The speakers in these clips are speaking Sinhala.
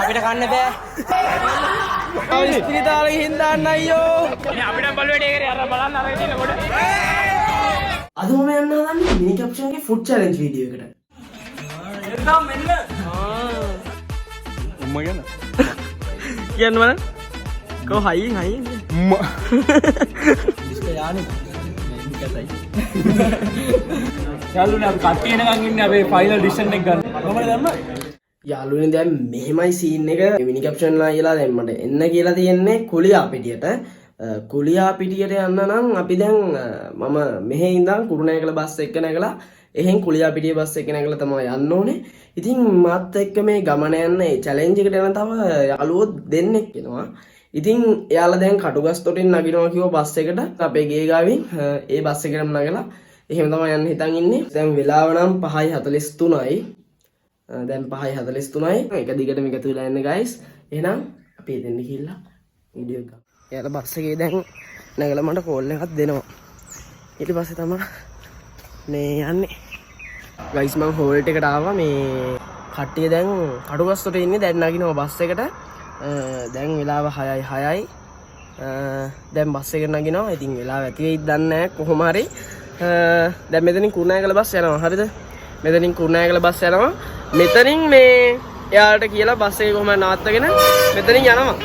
අපිට කන්න බෑ. ඉස්පිරිතාලේ ගිහින් දාන්න අයියෝ. ඉතින් අපිට බලුවේට ඒකේ අර බලන්න අර ඉන්න කොට. අද මම යන්න හදන්නේ මිනි කැප්ෂන්ගේ ෆුඩ් චැලෙන්ජ් වීඩියෝ එකට. එන්නම් මෙන්න. උම්ම කියන්න. කියන්න බලන්න. කෝ හයියෙන්. උම්ම. ඉස්ක යානේ. මේකයි. යාළුවනේ අපි කට්ටිය එනකන් ඉන්නේ අපේ ෆයිනල් ඩිසිෂන් එක ගන්න. කොහමද දැම්ම? යාළුවනේ දැන් මෙහෙමයි සීන් එක මිනි කැප්ෂන් ලා කියලා දැන් මට එන්න කියලා තියෙන්නේ කුලියා පිටියට. කුලියා පිටියට යන්න නම් අපි දැන් මම මෙහෙ ඉඳන් කුරුණෑගල බස් එක නැගලා එහෙන් කුලියා පිටිය බස් එක නැගලා තමයි යන්න ඕනේ. ඉතින් මාත් එක්ක මේ ගමන යන ඒ චැලෙන්ජ් එකට යන තව යාළුවෝ දෙන්නෙක් එනවා. ඉතින් එයාලා දැන් කටුගස්තොටින් නගිනවා කිව්ව බස් එකට අපේ ගේ ගාවින් ඒ බස් එකටම නගලා එහෙම තමයි යන්න හිතන් ඉන්නේ. දැන් වෙලාව නම් 5:43යි. දැන් 5:43යි. එක දිගටම එකතු වෙලා යන්න guys. එහෙනම් අපි එතෙන් ගිහිල්ලා වීඩියෝ එක. එයාලා බස් එකේ දැන් නැගලා මට කෝල් එකක් දෙනවා. ඊට පස්සේ තමයි මේ යන්නේ. guys මම හෝල්ට් එකට ආවා. මේ කට්ටිය දැන් කටුගස්තොට ඉන්නේ. දැන් නගිනවා බස් එකට. දැන් වෙලාව 6:06යි. දැන් බස් එකට නගිනවා. ඉතින් වෙලාව ඇති වෙයිද දන්නේ නැහැ. කොහොම හරි දැන් මෙතනින් කුරුණෑගල බස් යනවා. හරිද? මෙතනින් කුරුණෑගල බස් යනවා. මෙතනින් මේ එයාලට කියලා බස් එක කොහොම නවත්තගෙන මෙතනින් යනවා.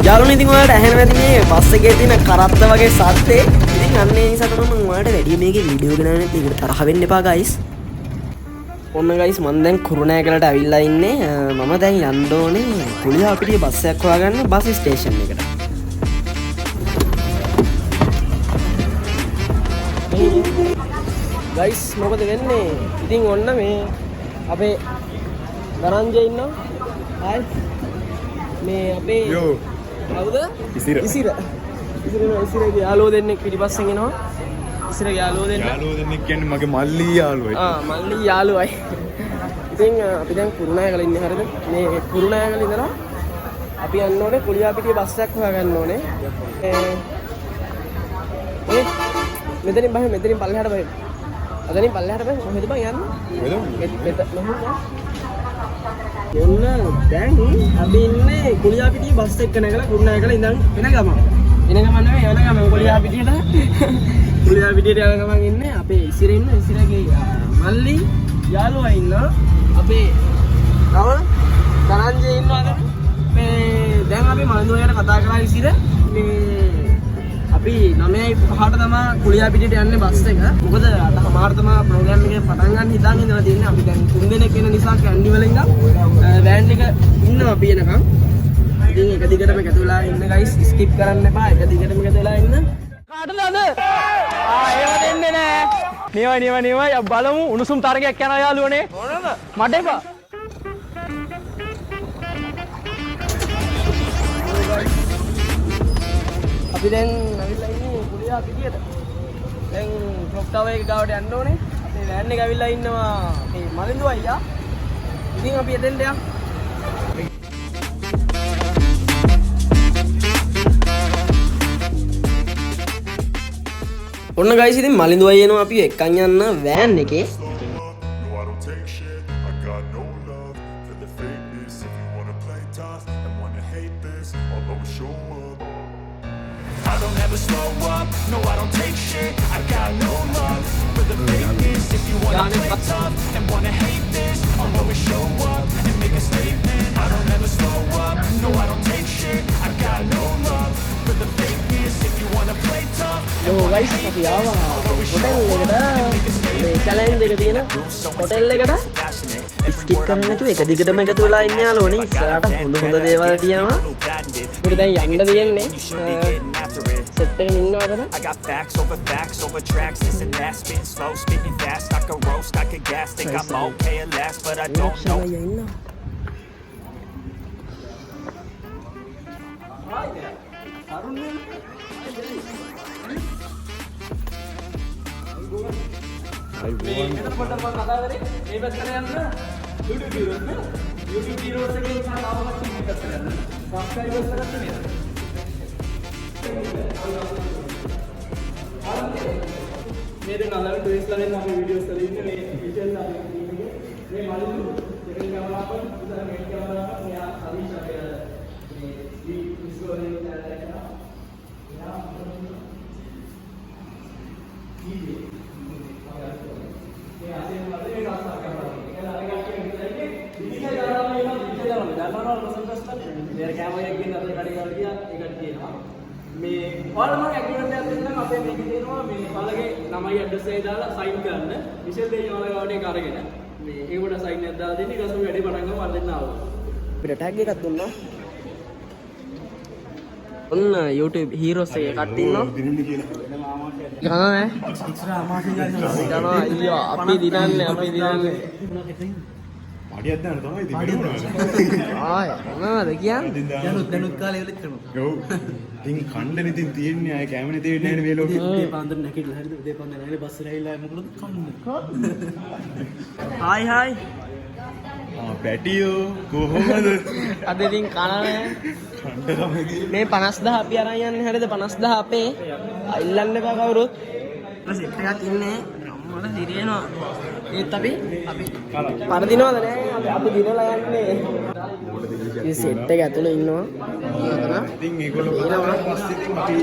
යාළුවනේ ඉතින් ඔයාලට ඇහෙනවා ඇති මේ බස් එකේ තියෙන කරත්ත වගේ සද්දේ. ඉතින් අන්න ඒ නිසා තමයි මම ඔයාලට වැඩි මේකේ වීඩියෝ ගෙනාන්නේ. ඒකට තරහ වෙන්න එපා guys. ඔන්න guys මම දැන් කුරුණෑගලට ඇවිල්ලා ඉන්නේ. මම දැන් යන්න ඕනේ කුලියා පිටියේ බස් එකක් හොයාගන්න බස් ස්ටේෂන් එකට. guys මොකද වෙන්නේ? ඉතින් ඔන්න මේ අපේ දරංජේ ඉන්නවා. හායි. මේ අපේ කවුද? ඉසිරගේ යාළුවෝ දෙන්නෙක් පිටිපස්සෙන් එනවා. ඉසිරගේ යාළුවෝ දෙන්නෙක් කියන්නේ මගේ මල්ලි යාළුවයි. මල්ලි යාළුවයි. ඉතින් අපි දැන් කුරුණෑගල ඉන්නේ හරිද? මේ කුරුණෑගල ඉඳලා අපි යන්න ඕනේ කුලියා පිටියේ බස් එකක් හොයාගන්න ඕනේ. මෙතනින් පල්ලෙහාට බහින්න. අතනින් පල්ලෙහාට බහින්න. කොහෙද බං යන්නේ? ඔන්න දැන් අපි ඉන්නේ කුලියා පිටියේ බස් එක නැගලා කුරුණෑගල ඉඳන් එන ගමන්. එන ගමන් නෙවෙයි යන ගමන් කුලියා පිටියට. කුලියා පිටියට යන ගමන් ඉන්නේ අපේ ඉසිරගේ මල්ලි යාළුවා ඉන්නවා. අපේ තව දරංජේ ඉන්නවාද? මේ දැන් අපි මලඳුවයට කතා කරා ඉසිර. මේ අපි 9:05ට තමයි කුලියා පිටියට යන්නේ බස් එක. මොකද අද හමාර තමයි ප්‍රෝග්‍රෑම් එකේ පටන් ගන්න හිතාගෙන ඉඳලා තියෙන්නේ. අපි දැන් 3 දෙනෙක් වෙන නිසා කැන්ඩි වල ඉඳන් වෑන් එක ඉන්නවා අපි එනකම්. ඉතින් එක දිගටම එකතු වෙලා ඉන්න guys. ස්කිප් කරන්න එපා. එක දිගටම එකතු වෙලා ඉන්න. කාටද අද? ඒව දෙන්නේ නෑ. නියමයි බලමු උණුසුම් තරගයක් යනවා යාළුවනේ. මොනද? මට එපා. අපි දැන් ඇවිල්ලා ඉන්නේ කුලියා පිටියට. දැන් ක්ලොක් ටවර් එක ගාවට යන්න ඕනේ. අපේ වෑන් එක ඇවිල්ලා ඉන්නවා මේ මලින්දු අයියා. ඉතින් අපි එතෙන්ට යමු. ඔන්න guys ඉතින් මලින්දු අයියා එනවා අපි එක්කන් යන්න වෑන් එකේ. I don't ever slow up, no I don't take shit. I got no love for the fakeness. If you wanna play tough and wanna hate this, I'll always show up and make a statement. I don't ever slow up, no I don't take shit. I got no love for the fakeness. If you wanna play tough and wanna guys hate අපි this, ආවා I'll always show hotel up එකට. and make a මේ statement. චැලෙන්ජ් එක තියෙන හොටෙල් එකට ස්කිප් කරන්න නැතුව එක දිගටම එකතු වෙලා ඉන්න යාළුවනේ. ඉස්සරහට හොඳ දේවල් තියෙනවා. අපිට දැන් යන්න තියෙන්නේ. සෙට් එකෙන් ඉන්නවද? I got facts over tracks, this and that, spitting slow, spitting fast. I could roast, I could gas, think I'm okay at last, but I don't know. मेरे नाला में ट्रेस लगे ना वीडियोस चली ने डिटेल आ मैं मालूम सेकंड कैमरा पर दूसरा मेन कैमरा पर या अभी चल रहा है ये इसको नहीं चल रहा है यहां ये आगे वाले एक रास्ता कैमरा है आगे के निकलेंगे दिखे जा रहा है ना दिखे जा रहा है जाना और पसंद करता मेरे कैमरा एक दिन अंदर गाड़ी कर दिया एक गाड़ी है මේ ඔයාලා මම ඇග්‍රීමන්ට් එකක් දෙන්නම් අපේ මේකේ තියෙනවා මේ ඔයාලගේ ළමයි ඇඩ්‍රස් එක දාලා සයින් කරන්න විශේෂ දෙයක් ඔයාලා ගාවට ඒක අරගෙන මේ ඒකට සයින් එකක් දාලා දෙන්න ඊට පස්සේ වැඩි පටන් ගමු අර දෙන්න ආවා අපිට ටැග් එකක් දුන්නා ඔන්න YouTube heroes එකේ කට්ටිය ඉන්නවා යනවා අයියෝ අපි දිනන්නේ පාඩියක් දාන්න තමයි ඉතින් ආය මොනවද කියන්නේ දැනුත් කාලේ ඉවලෙත් කරනවා ඔව් ඉතින් කණ්ඩනේ ඉතින් තියෙන්නේ ආයේ කැමනේ තියෙන්නේ නැහැ මේ ලෝකෙ උදේ පාන්දර නැගිටලා හරිද උදේ පාන්දර නැගිටලා බස් එක ඇවිල්ලා මොකද කන්න හායි පැටියෝ කොහොමද අද ඉතින් කනනේ කණ්ඩ තමයි මේ 50000 අපි අරන් යන්නේ හරියද 50000 අපේ අල්ලන්න එපා කවුරුත් සෙට් එකක් ඉන්නේ අම්මලා දිරියනවා ඒත් අපි පරදිනවද නෑ අපි දිනලා යන්නේ මේ සෙට් එක ඇතුලේ ඉන්නවා ඉතින් ඒගොල්ලෝ බලනවා පස්සේ ඉතින් අපි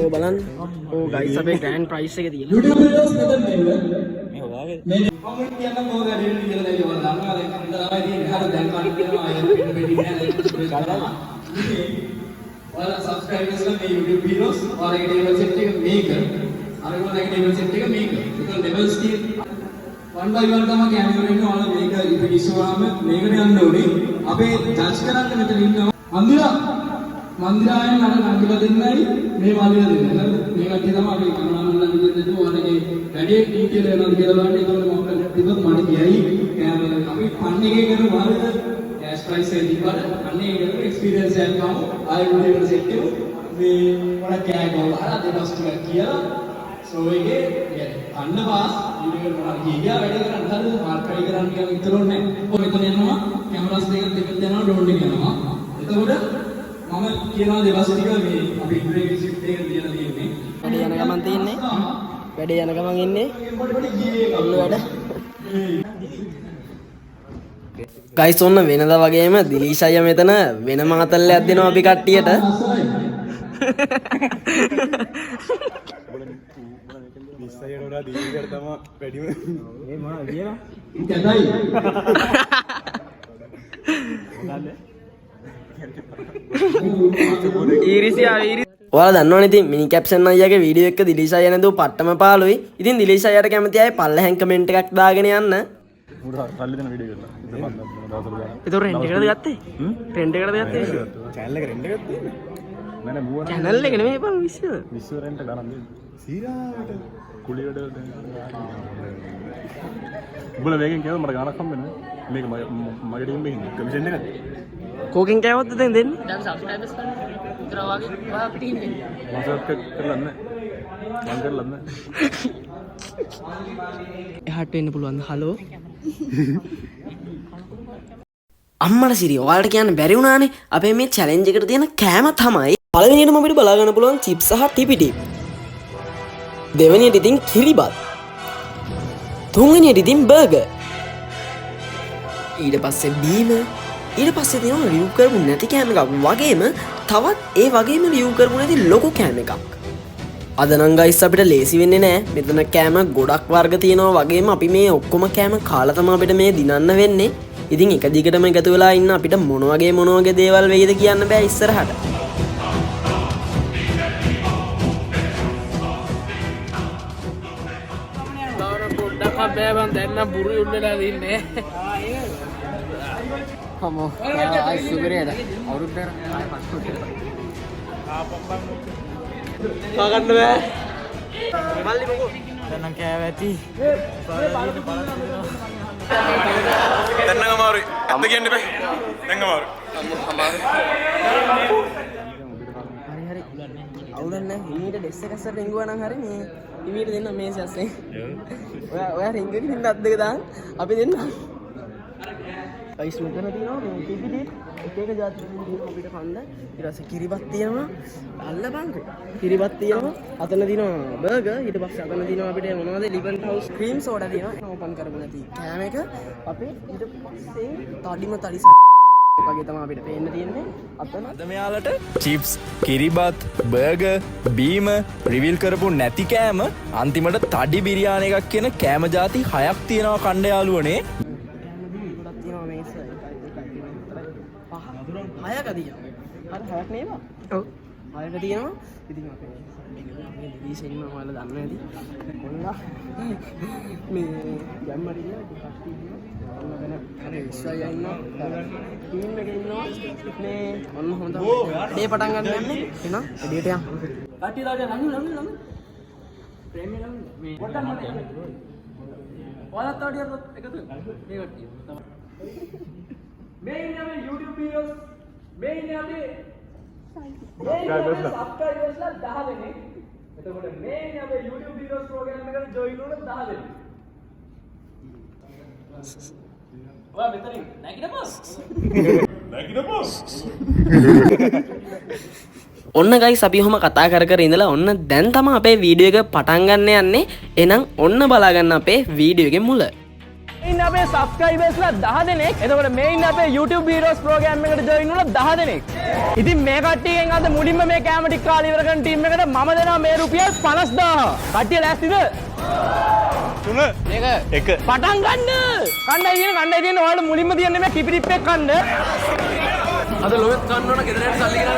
ඕ බලන්න ඕ ගයිස් අපේ ග්‍රෑන්ඩ් ප්‍රයිස් එක තියෙනවා YouTube videos මෙතන මේ හොයාගෙන මේ කමෙන්ට් කියන්න මොකද දෙන්න කියලා දැන් ඔයාලා දන්නවා දැන් තමයි තියෙන්නේ හරිය දැන් කන්න කියනවා අය පින්න වෙන්නේ නැහැ ගන්නවා ඔයාලා subscribers මේ YouTube videos ඔයාලගේ table set එක මේක අරගොල්ලන්ගේ table set එක මේක ඒක levels තියෙන one by one තමයි කැමරා එන්නේ ඔයාලා මේක ඉතින් ඉස්සුවාම මේකට යන්න ඕනේ අපේ ජජ් කරන්න මෙතන ඉන්නවා මන්දිරායන් අර නංගිලා දෙන්නයි මේ මාළිලා දෙන්න. හරිද? මේ කට්ටිය තමයි අපි කනවානුල්ලා විදිහට ඔයාලගේ වැඩි ඩීටේල් වෙනවද කියලා බලන්න. ඒකවල මොකක්ද තිබ්බත් මට කියයි. අපි ෆන් එකේ කරන මාළිද කෑෂ් ප්‍රයිස් එක දීපල ෆන් එකේ කරන එක්ස්පීරියන්ස් එකක් ගමු. ආයෙ වීඩියෝ එකට සෙට් කරමු. මේ මොකක් කෑ ගාලා අර දෙපස් ටිකක් කියලා සෝ එකේ අන්න පාස් වීඩියෝ එකට මොනවද කියා වැඩි කරන්න හරිද? මාර්ක් ට්‍රයි කරන්න කියන විතරුන්නේ නැහැ. ඔය මෙතන යනවා කැමරාස් දෙකක් දෙකක් යනවා ඩ්‍රෝන් එක යනවා. එතකොට මම කියනවා දෙවස් ටික මේ අපි ඉන්ද්‍රේ ෂිෆ්ට් එක දිනලා තියෙන්නේ. වැඩේ යන ගමන් තියෙන්නේ. වැඩේ යන ගමන් ඉන්නේ. ඔන්න වැඩ. ගයිස් ඔන්න වෙනදා වගේම දිලීෂ් අයියා මෙතන වෙන මාතල්ලයක් දෙනවා අපි කට්ටියට. ඉස්සයට වඩා දීවිකට තමයි වැඩිම මේ මොනවද කියලා? ඔයාලා දන්නවනේ ඉතින් මිනි කැප්ෂන් අයියාගේ වීඩියෝ එක දිලීෂ් අයියා නේද පට්ටම පාළුයි. ඉතින් දිලීෂ් අයියාට කැමති අය පල්ලෙහෙන් කමෙන්ට් එකක් දාගෙන යන්න. උඩ සල්ලි දෙන වීඩියෝ එකක්. ඒක රෙන්ට් එකකටද ගත්තේ? රෙන්ට් එකකටද ගත්තේ? channel එක රෙන්ට් එකක් තියෙන්නේ. නෑ නෑ මුව channel එක නෙමෙයි බං විශ්ව. විශ්ව රෙන්ට් ගණන් දෙන්නේ. සීරාවට කුලියට උඹලා මේකෙන් කියනවා මට ගානක් හම්බෙන්නේ. මේක මගේ ටීම් එකකින් කමිෂන් එකක්. කෝකෙන් කෑවොත් දැන් දෙන්නේ? දැන් සබ්ස්ක්‍රයිබර්ස් ගන්න විතර වගේ ඔයා ටීම් එක. මසත් කරලා නැහැ. මං කරලා නැහැ. එහාට වෙන්න පුළුවන්. හලෝ. අම්මලා සිරි ඔයාලට කියන්න බැරි වුණානේ. අපේ මේ චැලෙන්ජ් එකට තියෙන කෑම තමයි පළවෙනියටම අපිට බලා ගන්න පුළුවන් චිප්ස් සහ ටිපිටි. දෙවෙනියට ඉතින් කිරිබත්. තුන්වෙනියට ඉතින් බර්ගර්. ඊට පස්සේ බීම. ඊට පස්සේ තියෙනවා රිව් කරපු නැති කෑම එකක් වගේම තවත් ඒ වගේම රිව් කරපු නැති ලොකු කෑම එකක්. අද නම් ගයිස් අපිට ලේසි වෙන්නේ නැහැ. මෙතන කෑම ගොඩක් වර්ග තියෙනවා වගේම අපි මේ ඔක්කොම කෑම කාලා තමයි අපිට මේ දිනන්න වෙන්නේ. ඉතින් එක දිගටම එකතු වෙලා ඉන්න අපිට මොන වගේ දේවල් වෙයිද කියන්න බෑ ඉස්සරහට. පොඩ්ඩක් බෑ බං දැන් නම් බුරු උල්ලලා දින්නේ. කමෝ ආයි සුගරේද අවුරුද්දට ආයි පස්සේ ගන්න බෑ මල්ලි මොකෝ දැන් නම් කෑව ඇති. දැන් නම් අමාරුයි. අත කියන්න බෑ. දැන් අමාරුයි. අමාරු කවුදන්න හිමීට ඩෙස්ස කැස රිංගුවනම් හරි මේ හිමීට දෙන්න මේ සස්සේ ඔයා රිංගක හින්න අත් දෙක දාන්න අපි දෙන්න අයිස් මෙතන තියෙනවා මේ කිපිටි එක එක ජාති තියෙනවා අපිට කන්න ඊට පස්සේ කිරිබත් තියෙනවා අල්ල බංකෝ කිරිබත් තියෙනවා අතන තියෙනවා බර්ගර් ඊට පස්සේ අතන තියෙනවා අපිට මොනවද ලිවන්ට් හවුස් ක්‍රීම් සෝඩා තියෙනවා ඕපන් කරපු නැති කෑම එක අපේ ඊට පස්සේ තඩිම තඩි වගේ තමයි අපිට පේන්න තියෙන්නේ අතන අද මෙයාලට චිප්ස් කිරිබත් බර්ගර් බීම රිවිල් කරපු නැති කෑම අන්තිමට තඩි බිරියානි එකක් කියන කෑම ಜಾති 6ක් තියෙනවා කණ්ඩ යාළුවනේ හයක තියෙනවා හරි හයක් නේද ඔව් හයක තියෙනවා ඉතින් අපේ මේ දිවිසෙන්න ඔයාලා දන්න ඇති ඔන්න මේ යම්මරිය කට්ටිය ඉන්නවා ඔන්න වෙන හරි ඉස්සයි ඉන්නවා ටීම් එකේ ඉන්නවා මේ ඔන්න හොඳ ඩේ පටන් ගන්න යන්නේ එහෙනම් ඩේට යන්න කට්ටියලාට ළඟ ප්‍රේමී ළඟ මේ පොඩ්ඩක් මට ඔයාලත් තව ටිකක් එකතු මේ කට්ටිය මේ ඉන්නේ අපේ YouTube videos මේ ඉන්නේ අපේ subscribersලා 10 දෙනෙක්. එතකොට මේ ඉන්නේ අපේ YouTube videos program එකට join වුණ 10 දෙනෙක්. ඔයා මෙතනින් නැගිටපස්. ඔන්න ගයිස් අපි ඔහම කතා කර කර ඉඳලා ඔන්න දැන් තමයි අපේ වීඩියෝ එක පටන් ගන්න යන්නේ. එහෙනම් ඔන්න බලා ගන්න අපේ වීඩියෝ එකේ මුල. ඉන්න අපේ සබස්ක්‍රයිබර්ස්ලා 10 දෙනෙක්. එතකොට මේ ඉන්න අපේ YouTube videos program එකට join වුණ 10 දෙනෙක්. ඉතින් මේ කට්ටියෙන් අද මුලින්ම මේ කැම ටික කාලේ ඉවර කරන ටීම් එකට මම දෙනවා මේ රුපියල් 50000. කට්ටිය ලෑස්තිද? 3 1 පටන් ගන්න. කණ්ඩායම් තියෙන ඔයාලට මුලින්ම තියන්නේ මේ කිපිරිප් එක කන්න. අද ලොවෙත් ගන්න ඕන ගෙදරට සල්ලි ගෙනල්ලා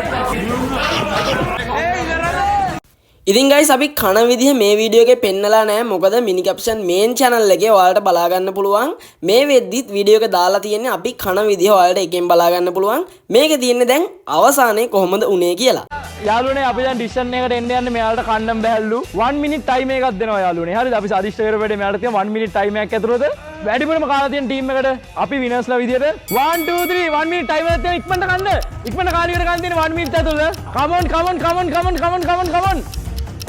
ඉතින් ගයිස් අපි කන විදිහ මේ වීඩියෝ එකේ පෙන්නලා නැහැ මොකද මිනි කැප්ෂන් මේන් channel එකේ ඔයාලට බලා ගන්න පුළුවන් මේ වෙද්දිත් වීඩියෝ එක දාලා තියෙන්නේ අපි කන විදිහ ඔයාලට එකෙන් බලා ගන්න පුළුවන් මේකේ තියෙන්නේ දැන් අවසානයේ කොහොමද උනේ කියලා යාළුවනේ අපි දැන් ඩිසිෂන් එකකට එන්න යන්නේ මෙයාලට කන්නම් බැහැල්ලු 1 minute time එකක් දෙනවා යාළුවනේ හරිද අපි සාදිෂ්ඨ කරපෙඩේ මෙයාලට තියෙන 1 minute time එකක් ඇතුළත වැඩිපුරම කාලා තියෙන ටීම් එකට අපි විනර්ස්ලා විදියට 1 2 3 1 minute time එකක් තියෙන ඉක්මනට කන්න ඉක්මනට කාලි ඉවර ගන්න තියෙන 1 minute ඇතුළත come on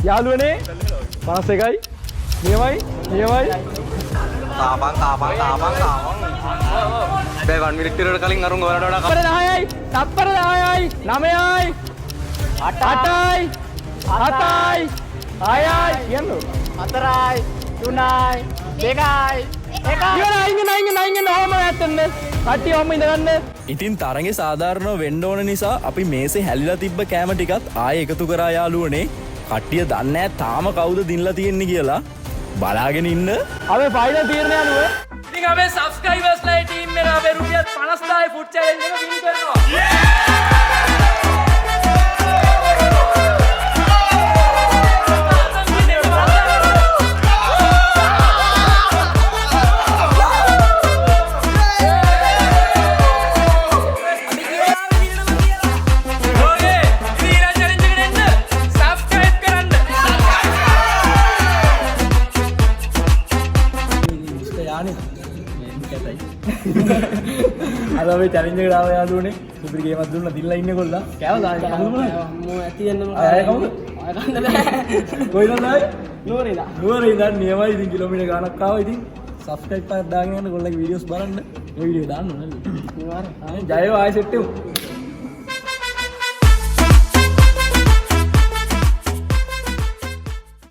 යාළුවනේ 51යි නියමයි තාපන් බෑ 1 මිනිත් ඉරට කලින් අරුන් ඔයාලට වඩා තප්පර 10යි තප්පර 10යි 9යි 8යි 7යි 6යි කියන්නු 4යි 3යි 2යි 1යි ඉන්න ඕම ඇත්තන්නේ කට්ටිය ඔහම ඉඳගන්න ඉතින් තරගේ සාධාරණව වෙන්න ඕන නිසා අපි මේසේ හැලිලා තිබ්බ කෑම ටිකත් ආයෙ එකතු කරා යාළුවනේ කට්ටිය දන්නේ නැහැ තාම කවුද දිනලා තියෙන්නේ කියලා බලාගෙන ඉන්න අපේ ෆයිනල් තීරණය අනුව ඉතින් අපේ සබ්ස්ක්‍රයිබර්ස්ලා ටීම් එක අපේ රුපියල් 50000 ෆුඩ් චැලෙන්ජ් එක වින් කරනවා අද අපි චැලෙන්ජ් එකට ආව යාළුවනේ සුපිරි ගේමක් දුන්නා දිනලා ඉන්නේ කොල්ලා කෑවද මෝ ඇති වෙන්න ආයෙ කවුද ආය ගන්න බෑ කොයිද ආයේ නෝරේ ඉඳන් නියමයි ඉතින් කිලෝමීටර් ගාණක් ආවා ඉතින් සබ්ස්ක්‍රයිබ් එකක් දාගෙන යන්න කොල්ලගේ වීඩියෝස් බලන්න මේ වීඩියෝ දාන්න ඕනේ නිවාරේ ආයේ ජයෝ ආයෙ සෙට් වෙමු